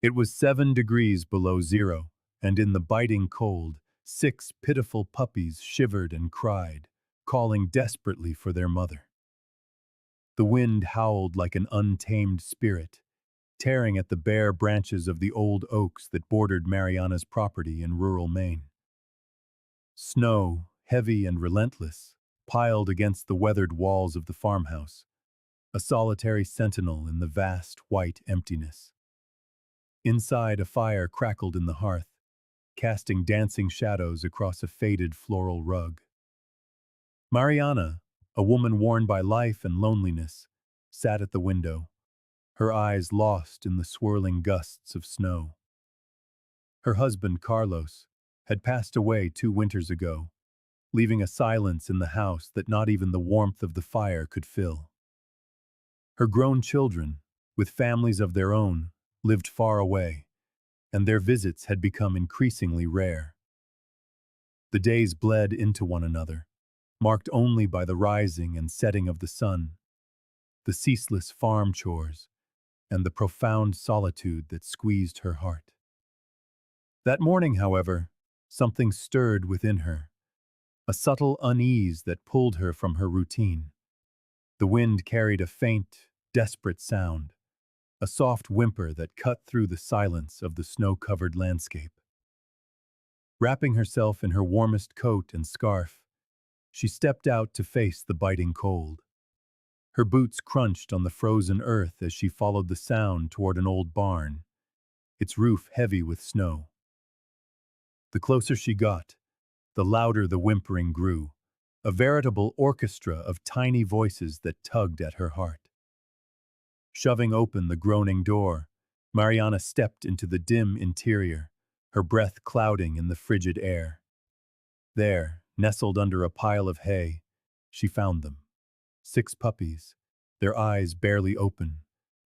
It was 7 degrees below zero, and in the biting cold, 6 pitiful puppies shivered and cried, calling desperately for their mother. The wind howled like an untamed spirit, tearing at the bare branches of the old oaks that bordered Mariana's property in rural Maine. Snow, heavy and relentless, piled against the weathered walls of the farmhouse, a solitary sentinel in the vast white emptiness. Inside, a fire crackled in the hearth, casting dancing shadows across a faded floral rug. Mariana, a woman worn by life and loneliness, sat at the window, her eyes lost in the swirling gusts of snow. Her husband, Carlos, had passed away 2 winters ago, leaving a silence in the house that not even the warmth of the fire could fill. Her grown children, with families of their own, lived far away, and their visits had become increasingly rare. The days bled into one another, marked only by the rising and setting of the sun, the ceaseless farm chores, and the profound solitude that squeezed her heart. That morning, however, something stirred within her, a subtle unease that pulled her from her routine. The wind carried a faint, desperate sound, a soft whimper that cut through the silence of the snow-covered landscape. Wrapping herself in her warmest coat and scarf, she stepped out to face the biting cold. Her boots crunched on the frozen earth as she followed the sound toward an old barn, its roof heavy with snow. The closer she got, the louder the whimpering grew, a veritable orchestra of tiny voices that tugged at her heart. Shoving open the groaning door, Mariana stepped into the dim interior, her breath clouding in the frigid air. There, nestled under a pile of hay, she found them. 6 puppies, their eyes barely open,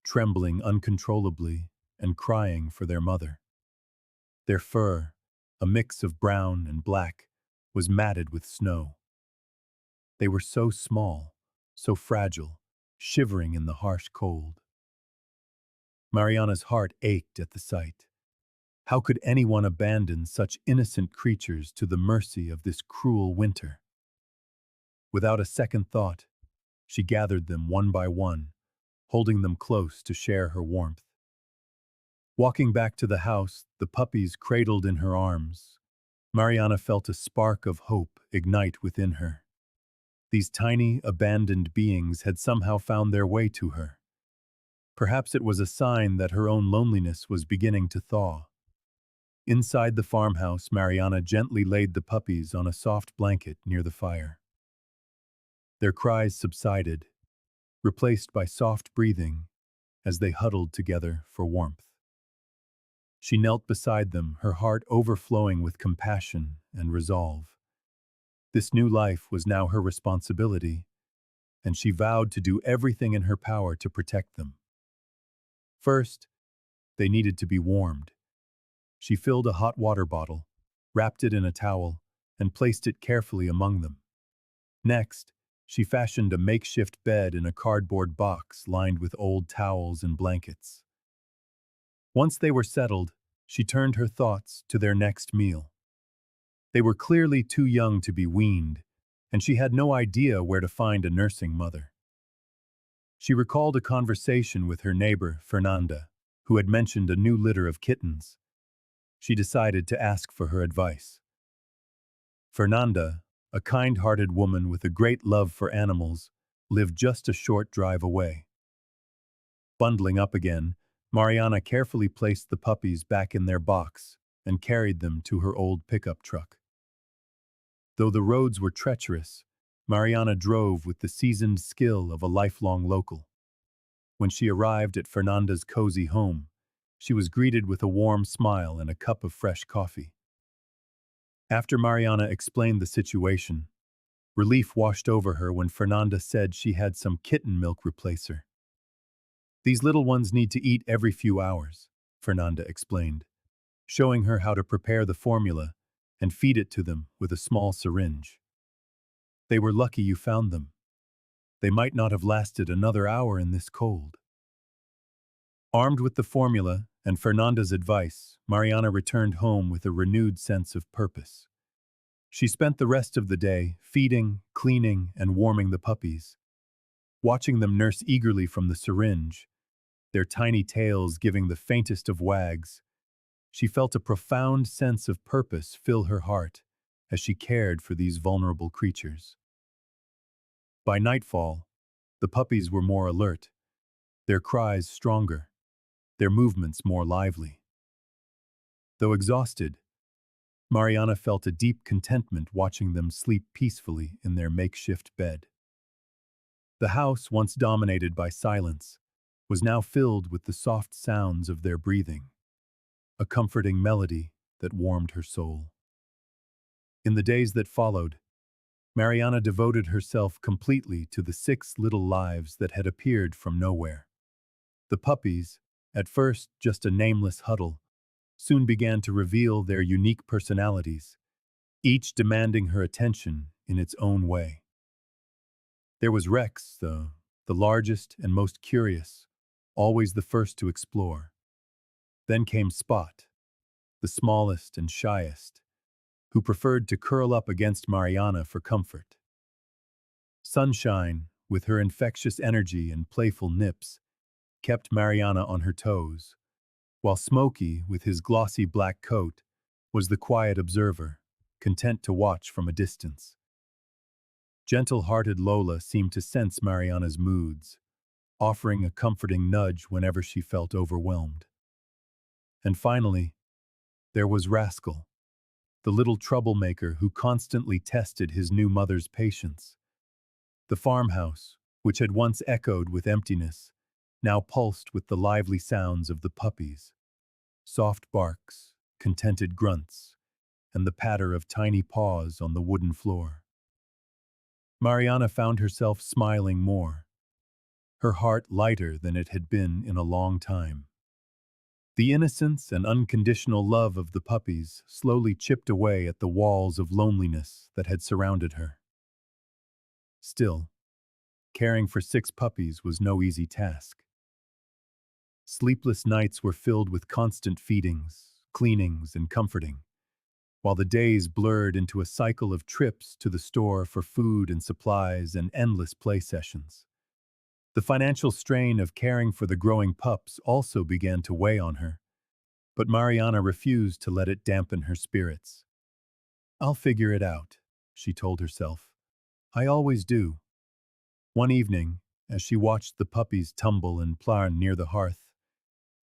trembling uncontrollably and crying for their mother. Their fur, a mix of brown and black, was matted with snow. They were so small, so fragile, shivering in the harsh cold. Mariana's heart ached at the sight. How could anyone abandon such innocent creatures to the mercy of this cruel winter? Without a second thought, she gathered them one by one, holding them close to share her warmth. Walking back to the house, the puppies cradled in her arms, Mariana felt a spark of hope ignite within her. These tiny, abandoned beings had somehow found their way to her. Perhaps it was a sign that her own loneliness was beginning to thaw. Inside the farmhouse, Mariana gently laid the puppies on a soft blanket near the fire. Their cries subsided, replaced by soft breathing as they huddled together for warmth. She knelt beside them, her heart overflowing with compassion and resolve. This new life was now her responsibility, and she vowed to do everything in her power to protect them. First, they needed to be warmed. She filled a hot water bottle, wrapped it in a towel, and placed it carefully among them. Next, she fashioned a makeshift bed in a cardboard box lined with old towels and blankets. Once they were settled, she turned her thoughts to their next meal. They were clearly too young to be weaned, and she had no idea where to find a nursing mother. She recalled a conversation with her neighbor, Fernanda, who had mentioned a new litter of kittens. She decided to ask for her advice. Fernanda, a kind-hearted woman with a great love for animals, lived just a short drive away. Bundling up again, Mariana carefully placed the puppies back in their box and carried them to her old pickup truck. Though the roads were treacherous, Mariana drove with the seasoned skill of a lifelong local. When she arrived at Fernanda's cozy home, she was greeted with a warm smile and a cup of fresh coffee. After Mariana explained the situation, relief washed over her when Fernanda said she had some kitten milk replacer. "These little ones need to eat every few hours," Fernanda explained, showing her how to prepare the formula and feed it to them with a small syringe. "They were lucky you found them. They might not have lasted another hour in this cold." Armed with the formula and Fernanda's advice, Mariana returned home with a renewed sense of purpose. She spent the rest of the day feeding, cleaning, and warming the puppies, watching them nurse eagerly from the syringe, their tiny tails giving the faintest of wags. She felt a profound sense of purpose fill her heart as she cared for these vulnerable creatures. By nightfall, the puppies were more alert, their cries stronger, their movements more lively. Though exhausted, Mariana felt a deep contentment watching them sleep peacefully in their makeshift bed. The house, once dominated by silence, was now filled with the soft sounds of their breathing, a comforting melody that warmed her soul. In the days that followed, Mariana devoted herself completely to the 6 little lives that had appeared from nowhere. The puppies, at first just a nameless huddle, soon began to reveal their unique personalities, each demanding her attention in its own way. There was Rex, the largest and most curious, always the first to explore. Then came Spot, the smallest and shyest, who preferred to curl up against Mariana for comfort. Sunshine, with her infectious energy and playful nips, kept Mariana on her toes, while Smokey, with his glossy black coat, was the quiet observer, content to watch from a distance. Gentle-hearted Lola seemed to sense Mariana's moods, offering a comforting nudge whenever she felt overwhelmed. And finally, there was Rascal, the little troublemaker who constantly tested his new mother's patience. The farmhouse, which had once echoed with emptiness, now pulsed with the lively sounds of the puppies. Soft barks, contented grunts, and the patter of tiny paws on the wooden floor. Mariana found herself smiling more, her heart lighter than it had been in a long time. The innocence and unconditional love of the puppies slowly chipped away at the walls of loneliness that had surrounded her. Still, caring for 6 puppies was no easy task. Sleepless nights were filled with constant feedings, cleanings, and comforting, while the days blurred into a cycle of trips to the store for food and supplies and endless play sessions. The financial strain of caring for the growing pups also began to weigh on her, but Mariana refused to let it dampen her spirits. "I'll figure it out," she told herself. "I always do." One evening, as she watched the puppies tumble and plarn near the hearth,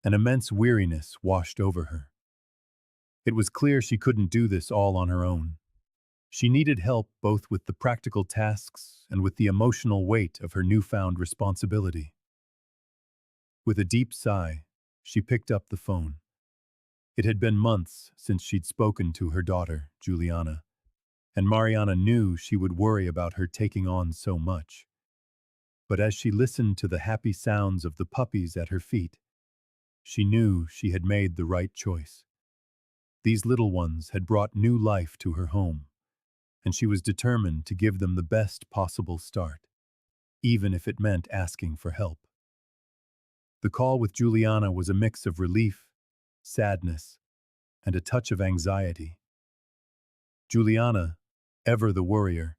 an immense weariness washed over her. It was clear she couldn't do this all on her own. She needed help both with the practical tasks and with the emotional weight of her newfound responsibility. With a deep sigh, she picked up the phone. It had been months since she'd spoken to her daughter, Juliana, and Mariana knew she would worry about her taking on so much. But as she listened to the happy sounds of the puppies at her feet, she knew she had made the right choice. These little ones had brought new life to her home, and she was determined to give them the best possible start, even if it meant asking for help. The call with Juliana was a mix of relief, sadness, and a touch of anxiety. Juliana, ever the worrier,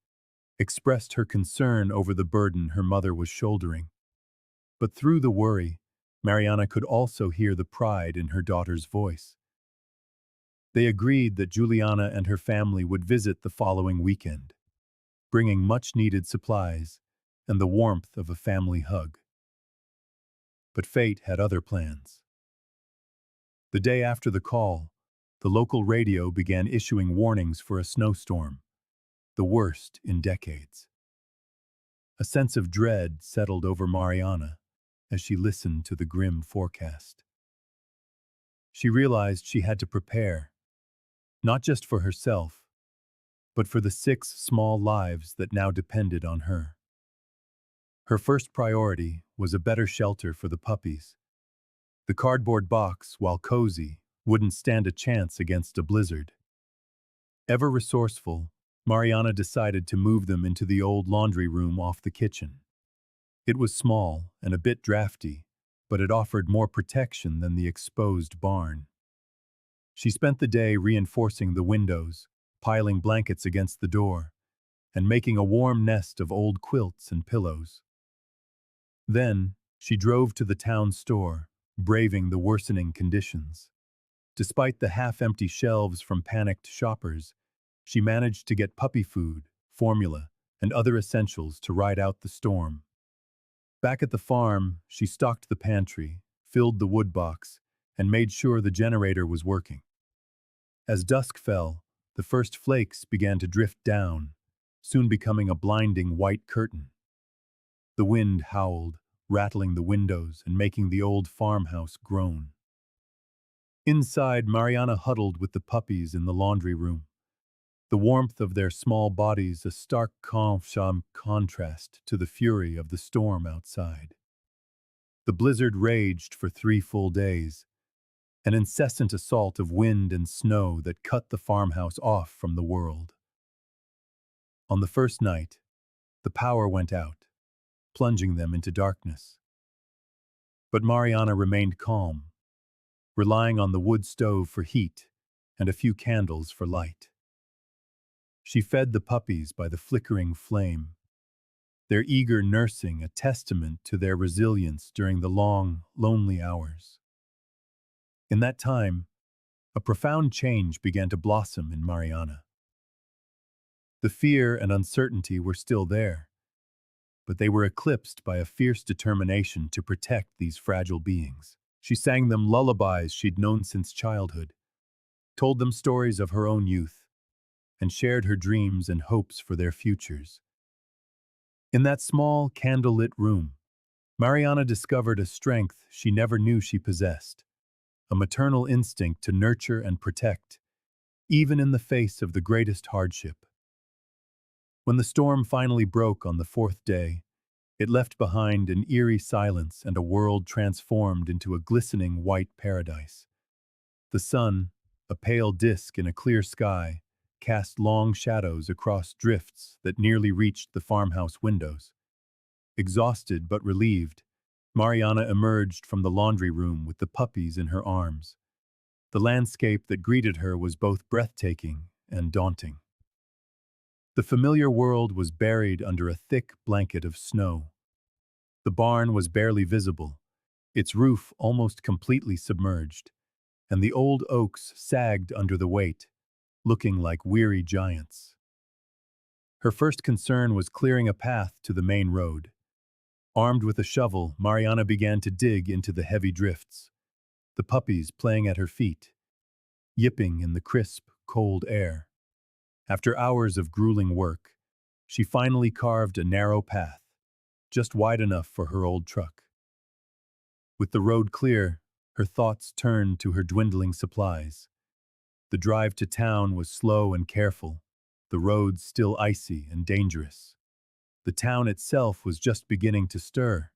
expressed her concern over the burden her mother was shouldering. But through the worry, Mariana could also hear the pride in her daughter's voice. They agreed that Juliana and her family would visit the following weekend, bringing much-needed supplies and the warmth of a family hug. But fate had other plans. The day after the call, the local radio began issuing warnings for a snowstorm, the worst in decades. A sense of dread settled over Mariana as she listened to the grim forecast. She realized she had to prepare, not just for herself, but for the 6 small lives that now depended on her. Her first priority was a better shelter for the puppies. The cardboard box, while cozy, wouldn't stand a chance against a blizzard. Ever resourceful, Mariana decided to move them into the old laundry room off the kitchen. It was small and a bit drafty, but it offered more protection than the exposed barn. She spent the day reinforcing the windows, piling blankets against the door, and making a warm nest of old quilts and pillows. Then, she drove to the town store, braving the worsening conditions. Despite the half-empty shelves from panicked shoppers, she managed to get puppy food, formula, and other essentials to ride out the storm. Back at the farm, she stocked the pantry, filled the wood box, and made sure the generator was working. As dusk fell, the first flakes began to drift down, soon becoming a blinding white curtain. The wind howled, rattling the windows and making the old farmhouse groan. Inside, Mariana huddled with the puppies in the laundry room, the warmth of their small bodies a stark contrast to the fury of the storm outside. The blizzard raged for 3 full days, an incessant assault of wind and snow that cut the farmhouse off from the world. On the first night, the power went out, plunging them into darkness. But Mariana remained calm, relying on the wood stove for heat and a few candles for light. She fed the puppies by the flickering flame, their eager nursing a testament to their resilience during the long, lonely hours. In that time, a profound change began to blossom in Mariana. The fear and uncertainty were still there, but they were eclipsed by a fierce determination to protect these fragile beings. She sang them lullabies she'd known since childhood, told them stories of her own youth, and shared her dreams and hopes for their futures. In that small, candle-lit room, Mariana discovered a strength she never knew she possessed, a maternal instinct to nurture and protect, even in the face of the greatest hardship. When the storm finally broke on the fourth day, it left behind an eerie silence and a world transformed into a glistening white paradise. The sun, a pale disk in a clear sky, cast long shadows across drifts that nearly reached the farmhouse windows. Exhausted but relieved, Mariana emerged from the laundry room with the puppies in her arms. The landscape that greeted her was both breathtaking and daunting. The familiar world was buried under a thick blanket of snow. The barn was barely visible, its roof almost completely submerged, and the old oaks sagged under the weight, looking like weary giants. Her first concern was clearing a path to the main road. Armed with a shovel, Mariana began to dig into the heavy drifts, the puppies playing at her feet, yipping in the crisp, cold air. After hours of grueling work, she finally carved a narrow path, just wide enough for her old truck. With the road clear, her thoughts turned to her dwindling supplies. The drive to town was slow and careful, the roads still icy and dangerous. The town itself was just beginning to stir,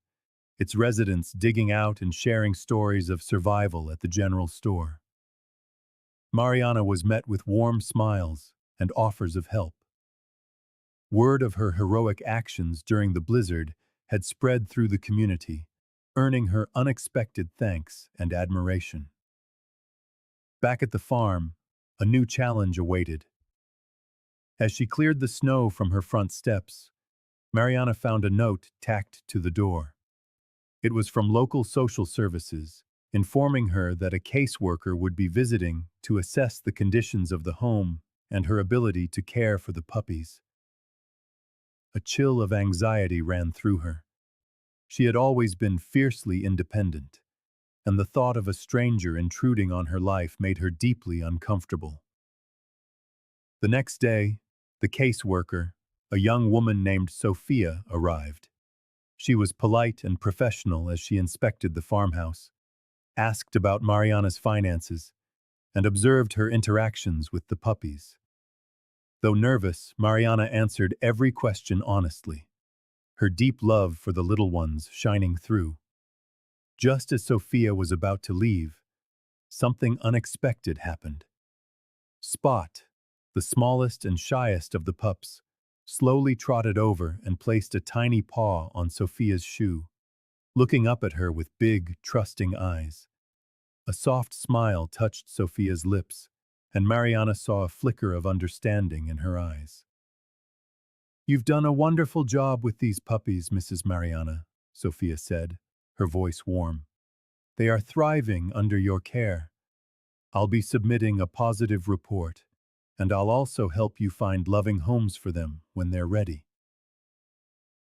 its residents digging out and sharing stories of survival at the general store. Mariana was met with warm smiles and offers of help. Word of her heroic actions during the blizzard had spread through the community, earning her unexpected thanks and admiration. Back at the farm, a new challenge awaited. As she cleared the snow from her front steps, Mariana found a note tacked to the door. It was from local social services, informing her that a caseworker would be visiting to assess the conditions of the home and her ability to care for the puppies. A chill of anxiety ran through her. She had always been fiercely independent, and the thought of a stranger intruding on her life made her deeply uncomfortable. The next day, the caseworker, a young woman named Sophia, arrived. She was polite and professional as she inspected the farmhouse, asked about Mariana's finances, and observed her interactions with the puppies. Though nervous, Mariana answered every question honestly, her deep love for the little ones shining through. Just as Sophia was about to leave, something unexpected happened. Spot, the smallest and shyest of the pups, slowly trotted over and placed a tiny paw on Sophia's shoe. looking up at her with big, trusting eyes. A soft smile touched Sophia's lips, and Mariana saw a flicker of understanding in her eyes. "You've done a wonderful job with these puppies, Mrs. Mariana," Sophia said, her voice warm. "They are thriving under your care. I'll be submitting a positive report, and I'll also help you find loving homes for them when they're ready."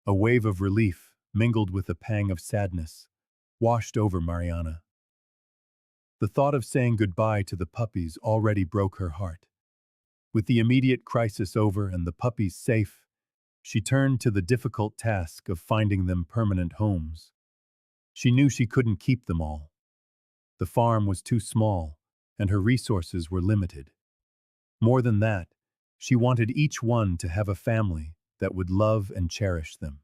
A wave of relief, mingled with a pang of sadness, washed over Mariana. The thought of saying goodbye to the puppies already broke her heart. With the immediate crisis over and the puppies safe, she turned to the difficult task of finding them permanent homes. She knew she couldn't keep them all. The farm was too small, and her resources were limited. More than that, she wanted each one to have a family that would love and cherish them.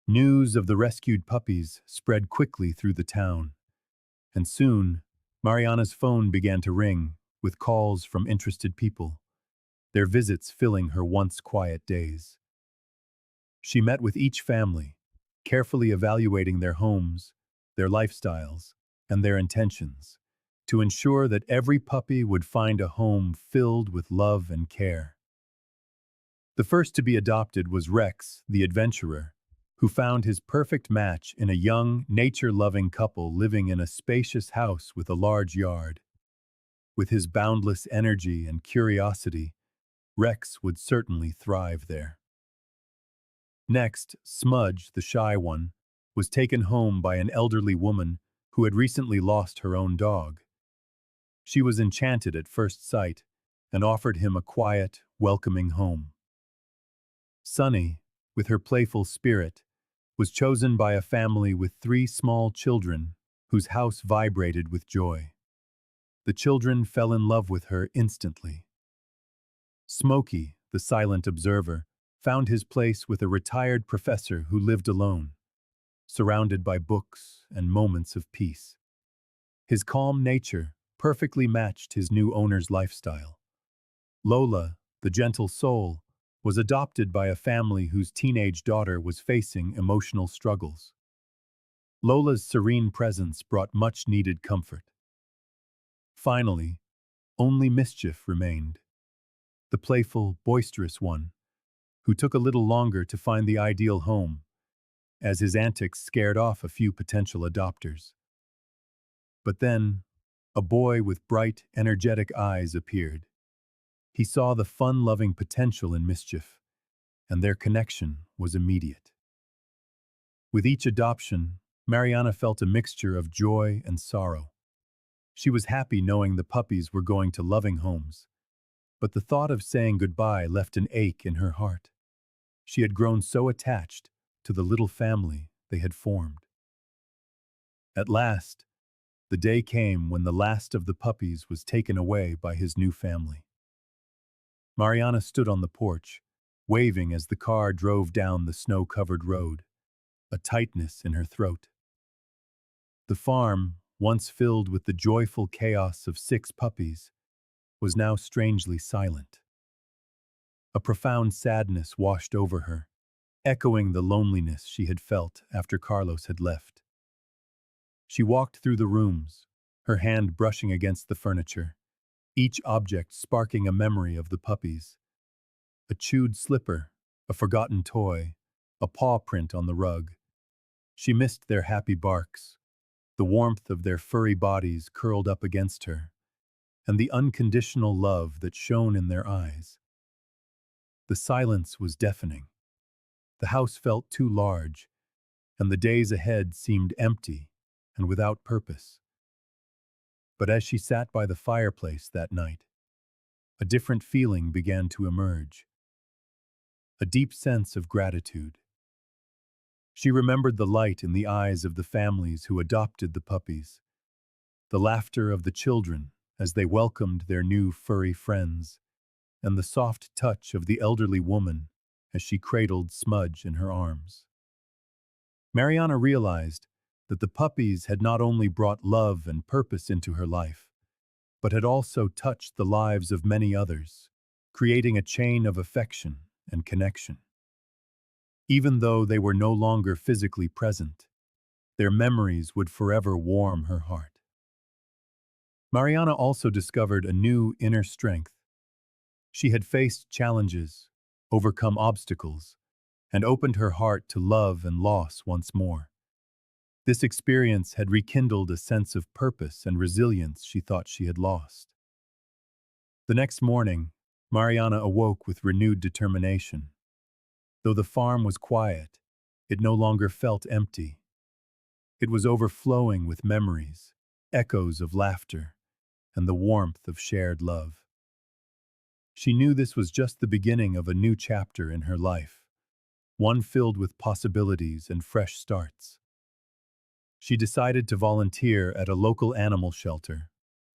News of the rescued puppies spread quickly through the town, and soon, Mariana's phone began to ring with calls from interested people, their visits filling her once quiet days. She met with each family, carefully evaluating their homes, their lifestyles, and their intentions, to ensure that every puppy would find a home filled with love and care. The first to be adopted was Rex, the adventurer, who found his perfect match in a young, nature-loving couple living in a spacious house with a large yard. With his boundless energy and curiosity, Rex would certainly thrive there. Next, Smudge, the shy one, was taken home by an elderly woman who had recently lost her own dog. She was enchanted at first sight and offered him a quiet, welcoming home. Sunny, with her playful spirit, was chosen by a family with 3 small children whose house vibrated with joy. The children fell in love with her instantly. Smokey, the silent observer, found his place with a retired professor who lived alone, surrounded by books and moments of peace. His calm nature perfectly matched his new owner's lifestyle. Lola, the gentle soul, was adopted by a family whose teenage daughter was facing emotional struggles. Lola's serene presence brought much-needed comfort. Finally, only Mischief remained, the playful, boisterous one, who took a little longer to find the ideal home, as his antics scared off a few potential adopters. But then, a boy with bright, energetic eyes appeared. He saw the fun-loving potential in Mischief, and their connection was immediate. With each adoption, Mariana felt a mixture of joy and sorrow. She was happy knowing the puppies were going to loving homes, but the thought of saying goodbye left an ache in her heart. She had grown so attached to the little family they had formed. At last, the day came when the last of the puppies was taken away by his new family. Mariana stood on the porch, waving as the car drove down the snow-covered road, a tightness in her throat. The farm, once filled with the joyful chaos of 6 puppies, was now strangely silent. A profound sadness washed over her, echoing the loneliness she had felt after Carlos had left. She walked through the rooms, her hand brushing against the furniture, each object sparking a memory of the puppies. A chewed slipper, a forgotten toy, a paw print on the rug. She missed their happy barks, the warmth of their furry bodies curled up against her, and the unconditional love that shone in their eyes. The silence was deafening. The house felt too large, and the days ahead seemed empty and without purpose. But as she sat by the fireplace that night, a different feeling began to emerge, a deep sense of gratitude. She remembered the light in the eyes of the families who adopted the puppies, the laughter of the children as they welcomed their new furry friends, and the soft touch of the elderly woman as she cradled Smudge in her arms. Mariana realized that the puppies had not only brought love and purpose into her life, but had also touched the lives of many others, creating a chain of affection and connection. Even though they were no longer physically present, Their memories would forever warm her heart. Mariana also discovered a new inner strength. She had faced challenges, overcome obstacles, and opened her heart to love and loss once more. This experience had rekindled a sense of purpose and resilience she thought she had lost. The next morning, Mariana awoke with renewed determination. Though the farm was quiet, it no longer felt empty. It was overflowing with memories, echoes of laughter, and the warmth of shared love. She knew this was just the beginning of a new chapter in her life, one filled with possibilities and fresh starts. She decided to volunteer at a local animal shelter,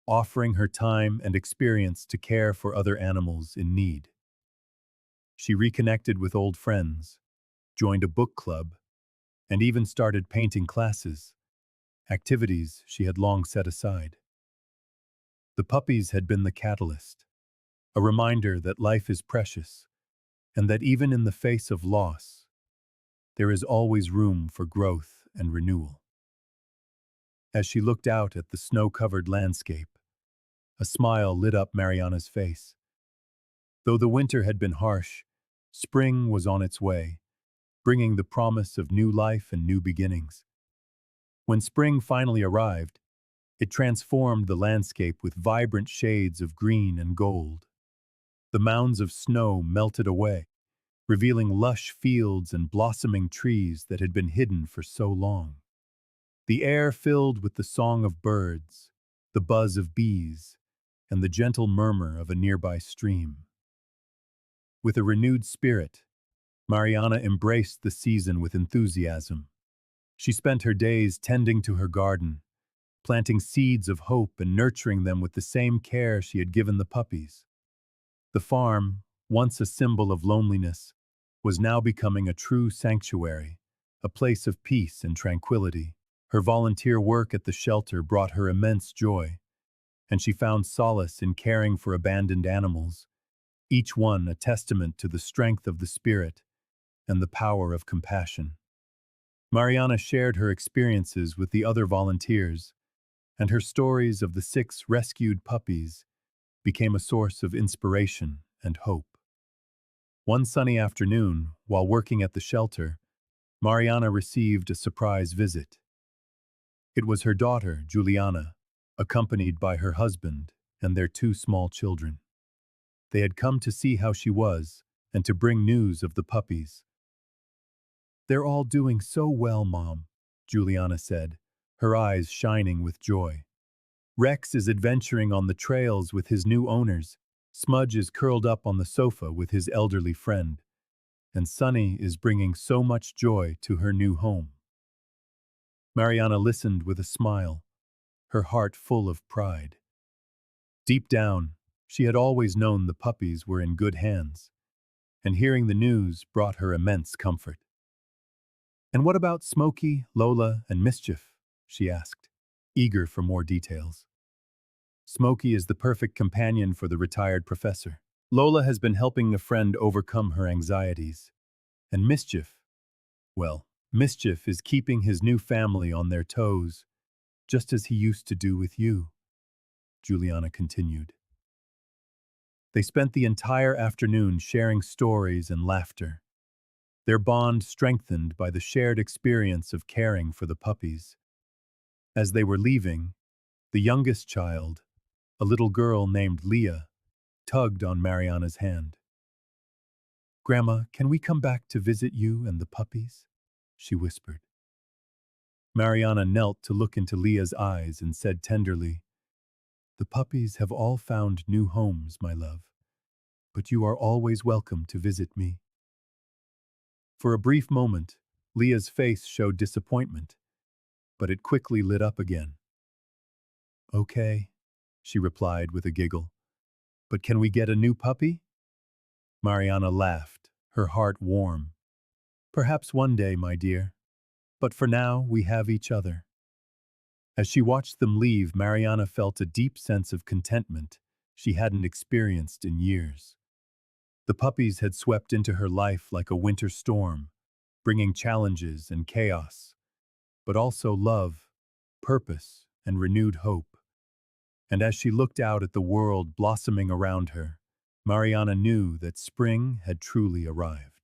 offering her time and experience to care for other animals in need. She reconnected with old friends, joined a book club, and even started painting classes, activities she had long set aside. The puppies had been the catalyst, a reminder that life is precious, and that even in the face of loss, there is always room for growth and renewal. As she looked out at the snow-covered landscape, a smile lit up Mariana's face. Though the winter had been harsh, spring was on its way, bringing the promise of new life and new beginnings. When spring finally arrived, it transformed the landscape with vibrant shades of green and gold. The mounds of snow melted away, revealing lush fields and blossoming trees that had been hidden for so long. The air filled with the song of birds, the buzz of bees, and the gentle murmur of a nearby stream. With a renewed spirit, Mariana embraced the season with enthusiasm. She spent her days tending to her garden, planting seeds of hope and nurturing them with the same care she had given the puppies. The farm, once a symbol of loneliness, was now becoming a true sanctuary, a place of peace and tranquility. Her volunteer work at the shelter brought her immense joy, and she found solace in caring for abandoned animals, each one a testament to the strength of the spirit and the power of compassion. Mariana shared her experiences with the other volunteers, and her stories of the 6 rescued puppies became a source of inspiration and hope. One sunny afternoon, while working at the shelter, Mariana received a surprise visit. It was her daughter, Juliana, accompanied by her husband and their 2 small children. They had come to see how she was and to bring news of the puppies. "They're all doing so well, Mom," Juliana said, her eyes shining with joy. "Rex is adventuring on the trails with his new owners, Smudge is curled up on the sofa with his elderly friend, and Sunny is bringing so much joy to her new home." Mariana listened with a smile, her heart full of pride. Deep down, she had always known the puppies were in good hands, and hearing the news brought her immense comfort. "And what about Smokey, Lola, and Mischief?" she asked, eager for more details. "Smokey is the perfect companion for the retired professor. Lola has been helping a friend overcome her anxieties. And Mischief, well, Mischief is keeping his new family on their toes, just as he used to do with you," Juliana continued. They spent the entire afternoon sharing stories and laughter, their bond strengthened by the shared experience of caring for the puppies. As they were leaving, the youngest child, a little girl named Leah, tugged on Mariana's hand. "Grandma, can we come back to visit you and the puppies?" she whispered. Mariana knelt to look into Leah's eyes and said tenderly, "The puppies have all found new homes, my love, but you are always welcome to visit me." For a brief moment, Leah's face showed disappointment, but it quickly lit up again. "Okay," she replied with a giggle. "But can we get a new puppy?" Mariana laughed, her heart warm. "Perhaps one day, my dear. But for now, we have each other." As she watched them leave, Mariana felt a deep sense of contentment she hadn't experienced in years. The puppies had swept into her life like a winter storm, bringing challenges and chaos. but also love, purpose, and renewed hope. And as she looked out at the world blossoming around her, Mariana knew that spring had truly arrived.